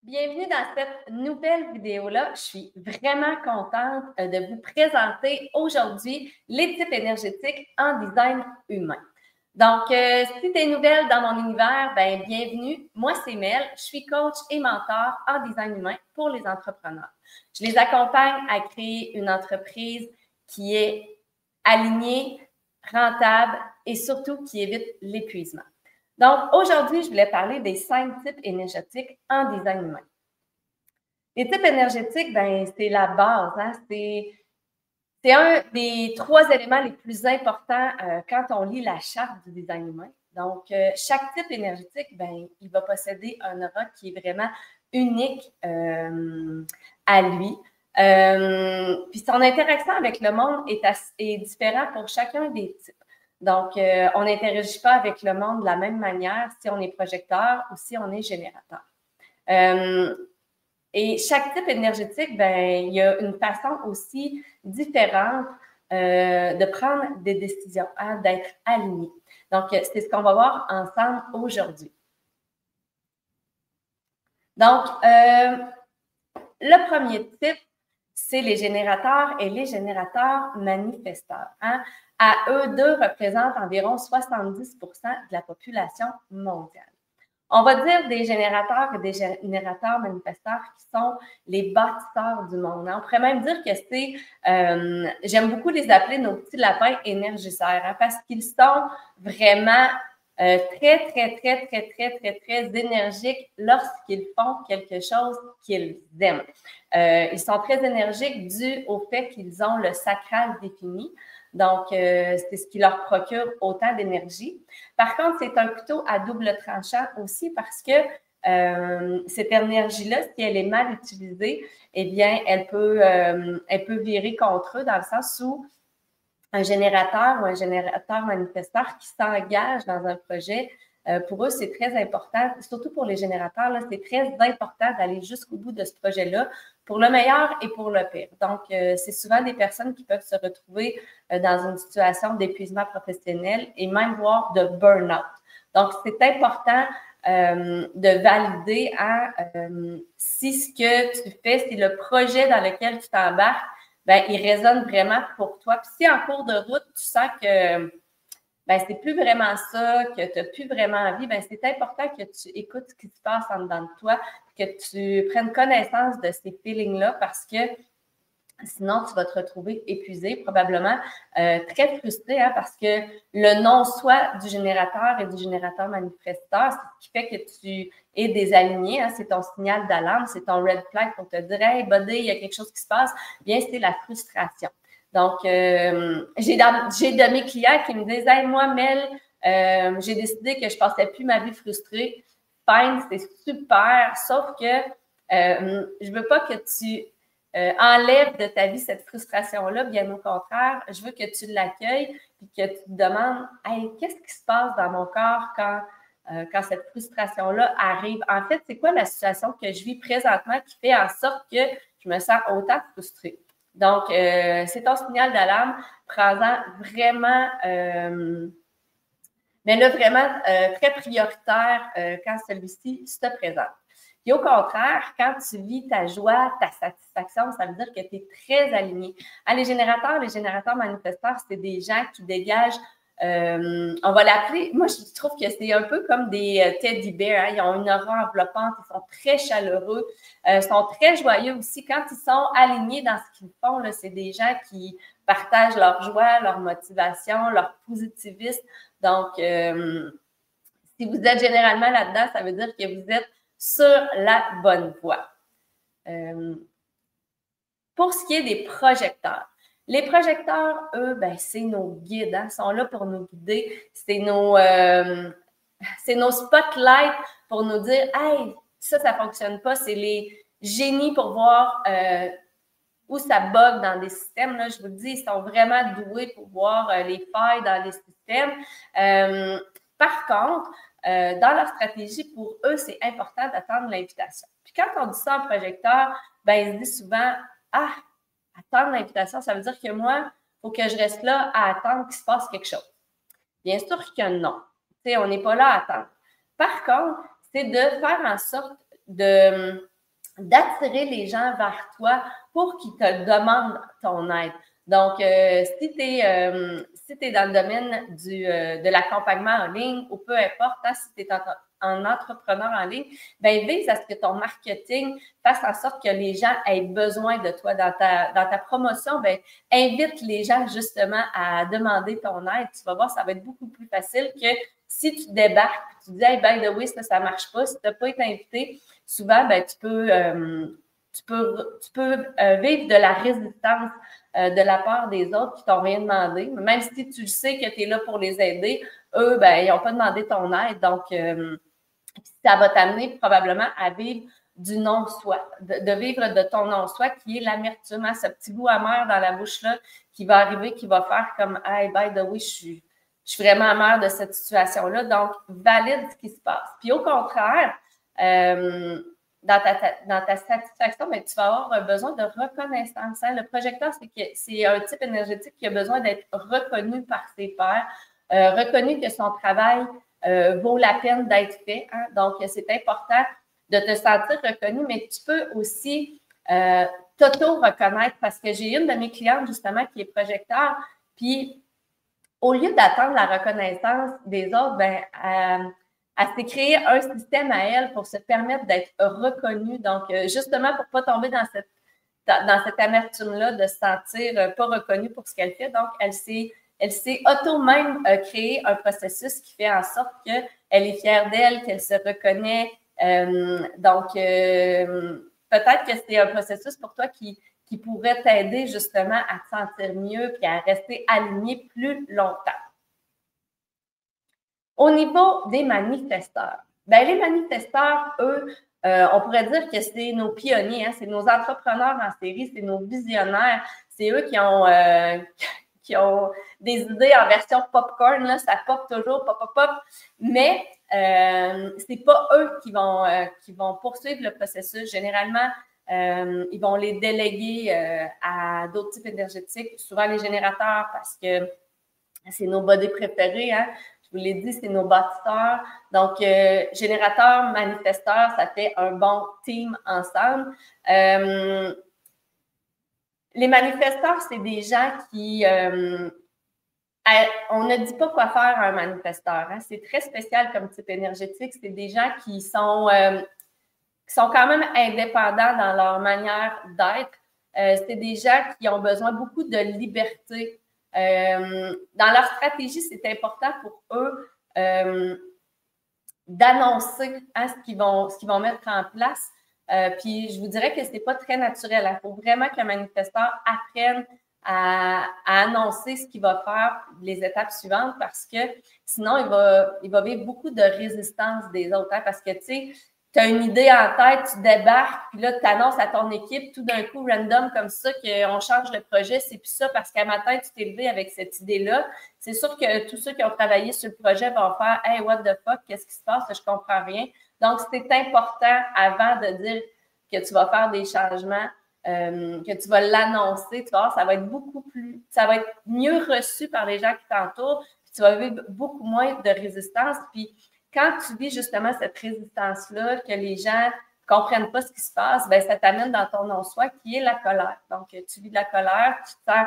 Bienvenue dans cette nouvelle vidéo-là. Je suis vraiment contente de vous présenter aujourd'hui les types énergétiques en design humain. Donc, si tu es nouvelle dans mon univers, ben bienvenue. Moi, c'est Mel. Je suis coach et mentor en design humain pour les entrepreneurs. Je les accompagne à créer une entreprise qui est alignée, rentable et surtout qui évite l'épuisement. Donc, aujourd'hui, je voulais parler des 5 types énergétiques en design humain. Les types énergétiques, ben, c'est la base. Hein? C'est un des 3 éléments les plus importants quand on lit la charte du design humain. Donc, chaque type énergétique, ben, il va posséder un aura qui est vraiment unique à lui. Puis son interaction avec le monde est différente pour chacun des types. Donc, on n'interagit pas avec le monde de la même manière si on est projecteur ou si on est générateur. Et chaque type énergétique, ben, il y a une façon aussi différente de prendre des décisions, hein, d'être aligné. Donc, c'est ce qu'on va voir ensemble aujourd'hui. Donc, le premier type, c'est les générateurs et les générateurs manifesteurs. Hein. À eux deux représentent environ 70% de la population mondiale. On va dire des générateurs et des générateurs manifesteurs qui sont les bâtisseurs du monde. On pourrait même dire que c'est, j'aime beaucoup les appeler nos petits lapins énergiseurs, hein, parce qu'ils sont vraiment très énergiques lorsqu'ils font quelque chose qu'ils aiment. Ils sont très énergiques dû au fait qu'ils ont le sacral défini. Donc, c'est ce qui leur procure autant d'énergie. Par contre, c'est un couteau à double tranchant aussi parce que cette énergie-là, si elle est mal utilisée, eh bien, elle peut virer contre eux dans le sens où un générateur ou un générateur manifesteur qui s'engage dans un projet, pour eux, c'est très important, surtout pour les générateurs, là, c'est très important d'aller jusqu'au bout de ce projet-là, pour le meilleur et pour le pire. Donc, c'est souvent des personnes qui peuvent se retrouver dans une situation d'épuisement professionnel et même voire de burn-out. Donc, c'est important de valider si ce que tu fais, si le projet dans lequel tu t'embarques, ben, il résonne vraiment pour toi. Puis si en cours de route, tu sens que ben, c'est plus vraiment ça, que tu n'as plus vraiment envie, ben, c'est important que tu écoutes ce qui se passe en dedans de toi, que tu prennes connaissance de ces feelings-là parce que sinon, tu vas te retrouver épuisé, probablement très frustré, hein, parce que le non-soi du générateur et du générateur manifesteur, c'est ce qui fait que tu es désaligné, hein, c'est ton signal d'alarme, c'est ton red flag pour te dire « Hey, buddy, il y a quelque chose qui se passe », bien, c'est la frustration. Donc, j'ai de mes clients qui me disent « Hey, moi, Mel, j'ai décidé que je ne passais plus ma vie frustrée. Fine, c'est super, sauf que je ne veux pas que tu… enlève de ta vie cette frustration-là, bien au contraire, je veux que tu l'accueilles et que tu te demandes hey, qu'est-ce qui se passe dans mon corps quand cette frustration-là arrive? En fait, c'est quoi la situation que je vis présentement qui fait en sorte que je me sens autant frustrée? Donc, c'est ton signal d'alarme. Prends-en vraiment, mais là, vraiment très prioritaire quand celui-ci se présente. Et au contraire, quand tu vis ta joie, ta satisfaction, ça veut dire que tu es très aligné. Ah, les générateurs manifesteurs, c'est des gens qui dégagent, on va l'appeler, moi je trouve que c'est un peu comme des teddy bears, hein, ils ont une aura enveloppante, ils sont très chaleureux, sont très joyeux aussi. Quand ils sont alignés dans ce qu'ils font, là, c'est des gens qui partagent leur joie, leur motivation, leur positivisme. Donc, si vous êtes généralement là-dedans, ça veut dire que vous êtes sur la bonne voie. Pour ce qui est des projecteurs, les projecteurs, eux, ben, c'est nos guides, hein, sont là pour nous guider. C'est nos spotlights pour nous dire « Hey, ça ne fonctionne pas ». C'est les génies pour voir où ça bug dans des systèmes. Là, je vous le dis, ils sont vraiment doués pour voir les failles dans les systèmes. Par contre, dans leur stratégie, pour eux, c'est important d'attendre l'invitation. Puis quand on dit ça en projecteur, ben, ils se disent souvent « Ah, attendre l'invitation, ça veut dire que moi, il faut que je reste là à attendre qu'il se passe quelque chose. » Bien sûr que non. T'sais, on n'est pas là à attendre. Par contre, c'est de faire en sorte de d'attirer les gens vers toi pour qu'ils te demandent ton aide. Donc, si tu es dans le domaine de l'accompagnement en ligne ou peu importe, hein, si tu es un entrepreneur en ligne, ben vise à ce que ton marketing fasse en sorte que les gens aient besoin de toi dans ta promotion. Ben invite les gens justement à demander ton aide. Tu vas voir, ça va être beaucoup plus facile que si tu débarques et tu dis, hey, by the way, ça ne marche pas. Si tu n'as pas été invité, souvent, ben, tu peux vivre de la résistance de la part des autres qui t'ont rien demandé. Même si tu le sais que tu es là pour les aider, eux, ben, ils n'ont pas demandé ton aide. Donc, ça va t'amener probablement à vivre du non-soi, de vivre de ton non-soi qui est l'amertume, ce petit goût amer dans la bouche-là qui va arriver, qui va faire comme « Hey, by the way, je suis vraiment amère de cette situation-là. » Donc, valide ce qui se passe. Puis au contraire, dans ta satisfaction, ben, tu vas avoir besoin de reconnaissance. Hein? Le projecteur, c'est un type énergétique qui a besoin d'être reconnu par ses pairs, reconnu que son travail vaut la peine d'être fait. Hein? Donc, c'est important de te sentir reconnu, mais tu peux aussi t'auto-reconnaître parce que j'ai une de mes clientes, justement, qui est projecteur, puis au lieu d'attendre la reconnaissance des autres, ben, elle s'est créé un système à elle pour se permettre d'être reconnue. Donc, justement, pour ne pas tomber dans cette amertume-là, de se sentir pas reconnue pour ce qu'elle fait. Donc, elle s'est auto-même créé un processus qui fait en sorte qu'elle est fière d'elle, qu'elle se reconnaît. Donc, peut-être que c'est un processus pour toi qui pourrait t'aider justement à te sentir mieux et à rester aligné plus longtemps. Au niveau des manifesteurs, ben les manifesteurs, eux, on pourrait dire que c'est nos pionniers, hein, c'est nos entrepreneurs en série, c'est nos visionnaires, c'est eux qui ont des idées en version popcorn, là, ça pop toujours, pop, pop, pop, mais c'est pas eux qui vont poursuivre le processus. Généralement, ils vont les déléguer à d'autres types énergétiques, souvent les générateurs, parce que c'est nos body préférés, hein. Je vous l'ai dit, c'est nos bâtisseurs. Donc, générateurs, manifesteurs, ça fait un bon team ensemble. Les manifesteurs, c'est des gens qui... on ne dit pas quoi faire à un manifesteur. Hein. C'est très spécial comme type énergétique. C'est des gens qui sont quand même indépendants dans leur manière d'être. C'est des gens qui ont besoin beaucoup de liberté. Dans leur stratégie, c'est important pour eux d'annoncer hein, ce qu'ils vont mettre en place. Puis je vous dirais que ce n'est pas très naturel. Il faut vraiment qu'un manifesteur apprenne à annoncer ce qu'il va faire les étapes suivantes parce que sinon, il va vivre beaucoup de résistance des autres. Hein, parce que, tu sais, tu as une idée en tête, tu débarques, puis là, tu annonces à ton équipe tout d'un coup, random, comme ça, qu'on change le projet, c'est plus ça, parce qu'à matin, tu t'es levé avec cette idée-là. C'est sûr que tous ceux qui ont travaillé sur le projet vont faire « Hey, what the fuck, qu'est-ce qui se passe? Je comprends rien. » Donc, c'est important, avant de dire que tu vas faire des changements, que tu vas l'annoncer, tu vois, ça va être mieux reçu par les gens qui t'entourent, puis tu vas vivre beaucoup moins de résistance, puis quand tu vis justement cette résistance-là, que les gens ne comprennent pas ce qui se passe, bien, ça t'amène dans ton non-soi qui est la colère. Donc, tu vis de la colère, tu sens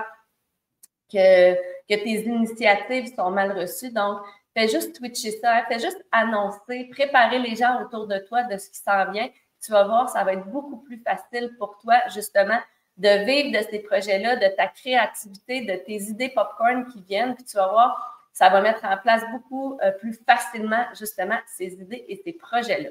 que tes initiatives sont mal reçues. Donc, fais juste twitcher ça, fais juste annoncer, préparer les gens autour de toi de ce qui s'en vient. Tu vas voir, ça va être beaucoup plus facile pour toi, justement, de vivre de ces projets-là, de ta créativité, de tes idées popcorn qui viennent. Puis tu vas voir, ça va mettre en place beaucoup plus facilement, justement, ces idées et ces projets-là.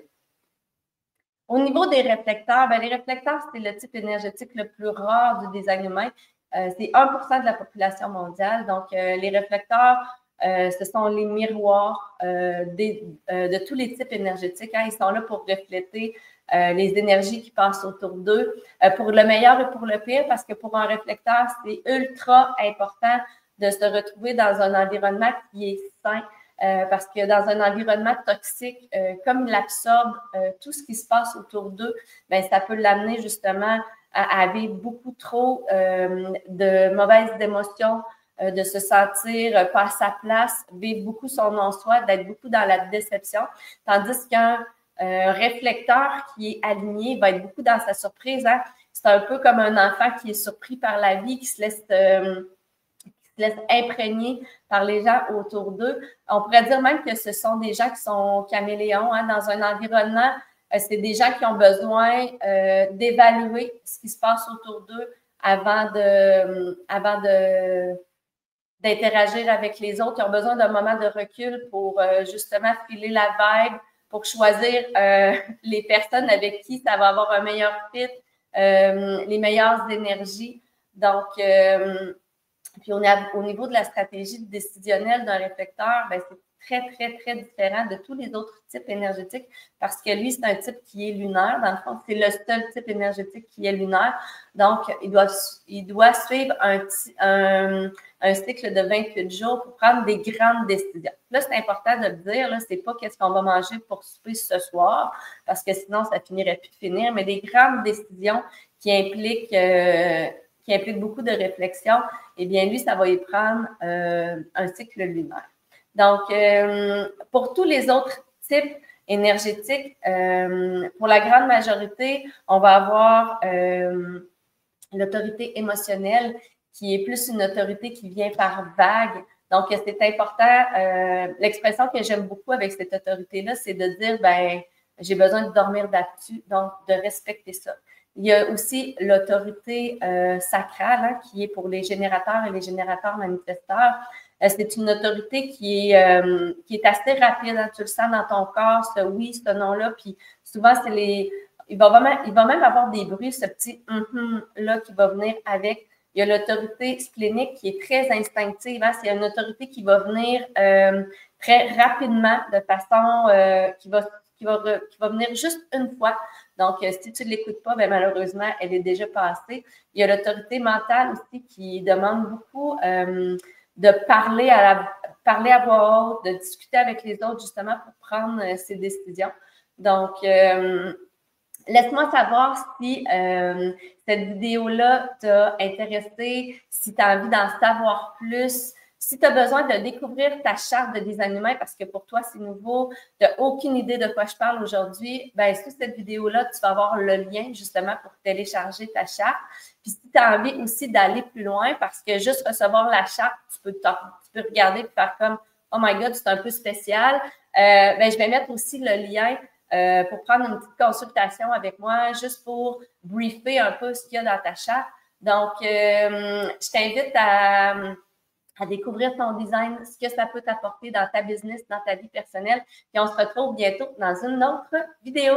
Au niveau des réflecteurs, bien, les réflecteurs, c'est le type énergétique le plus rare du design humain. C'est 1% de la population mondiale. Donc, les réflecteurs, ce sont les miroirs de tous les types énergétiques. Hein. Ils sont là pour refléter les énergies qui passent autour d'eux, pour le meilleur et pour le pire, parce que pour un réflecteur, c'est ultra important de se retrouver dans un environnement qui est sain, parce que dans un environnement toxique, comme il absorbe tout ce qui se passe autour d'eux, bien, ça peut l'amener justement à vivre beaucoup trop de mauvaises émotions, de se sentir pas à sa place, vivre beaucoup son non-soi, d'être beaucoup dans la déception. Tandis qu'un Un réflecteur qui est aligné va être beaucoup dans sa surprise. Hein? C'est un peu comme un enfant qui est surpris par la vie, qui se laisse imprégner par les gens autour d'eux. On pourrait dire même que ce sont des gens qui sont caméléons hein, dans un environnement. C'est des gens qui ont besoin d'évaluer ce qui se passe autour d'eux avant d'interagir avec les autres. Ils ont besoin d'un moment de recul pour justement filer la vibe, pour choisir les personnes avec qui ça va avoir un meilleur fit, les meilleures énergies. Donc, puis au niveau de la stratégie décisionnelle d'un réflecteur, ben, c'est très, très, très différent de tous les autres types énergétiques parce que lui, c'est un type qui est lunaire. Dans le fond, c'est le seul type énergétique qui est lunaire. Donc, il doit suivre un cycle de 28 jours pour prendre des grandes décisions. Là, c'est important de le dire, là, c'est pas qu'est-ce qu'on va manger pour souper ce soir parce que sinon, ça finirait plus de finir, mais des grandes décisions qui impliquent beaucoup de réflexion, eh bien, lui, ça va y prendre un cycle lunaire. Donc, pour tous les autres types énergétiques, pour la grande majorité, on va avoir l'autorité émotionnelle qui est plus une autorité qui vient par vague. Donc, c'est important. L'expression que j'aime beaucoup avec cette autorité-là, c'est de dire, ben, j'ai besoin de dormir là-dessus, donc de respecter ça. Il y a aussi l'autorité sacrale hein, qui est pour les générateurs et les générateurs manifesteurs. C'est une autorité qui est assez rapide. Hein, tu le sens dans ton corps, ce oui, ce non-là. Puis souvent, il va même avoir des bruits, ce petit là qui va venir avec. Il y a l'autorité splénique qui est très instinctive. Hein, c'est une autorité qui va venir très rapidement de façon qui va venir juste une fois. Donc, si tu ne l'écoutes pas, bien, malheureusement, elle est déjà passée. Il y a l'autorité mentale aussi qui demande beaucoup de parler à voix haute, de discuter avec les autres justement pour prendre ses décisions. Donc, laisse-moi savoir si cette vidéo-là t'a intéressé, si tu as envie d'en savoir plus. Si tu as besoin de découvrir ta charte de design humain parce que pour toi, c'est nouveau, tu n'as aucune idée de quoi je parle aujourd'hui, bien, sous cette vidéo-là, tu vas avoir le lien justement pour télécharger ta charte. Puis si tu as envie aussi d'aller plus loin parce que juste recevoir la charte, tu peux regarder et faire comme « Oh my God, c'est un peu spécial ». Bien, je vais mettre aussi le lien pour prendre une petite consultation avec moi, juste pour briefer un peu ce qu'il y a dans ta charte. Donc, je t'invite à découvrir ton design, ce que ça peut t'apporter dans ta business, dans ta vie personnelle. Puis on se retrouve bientôt dans une autre vidéo.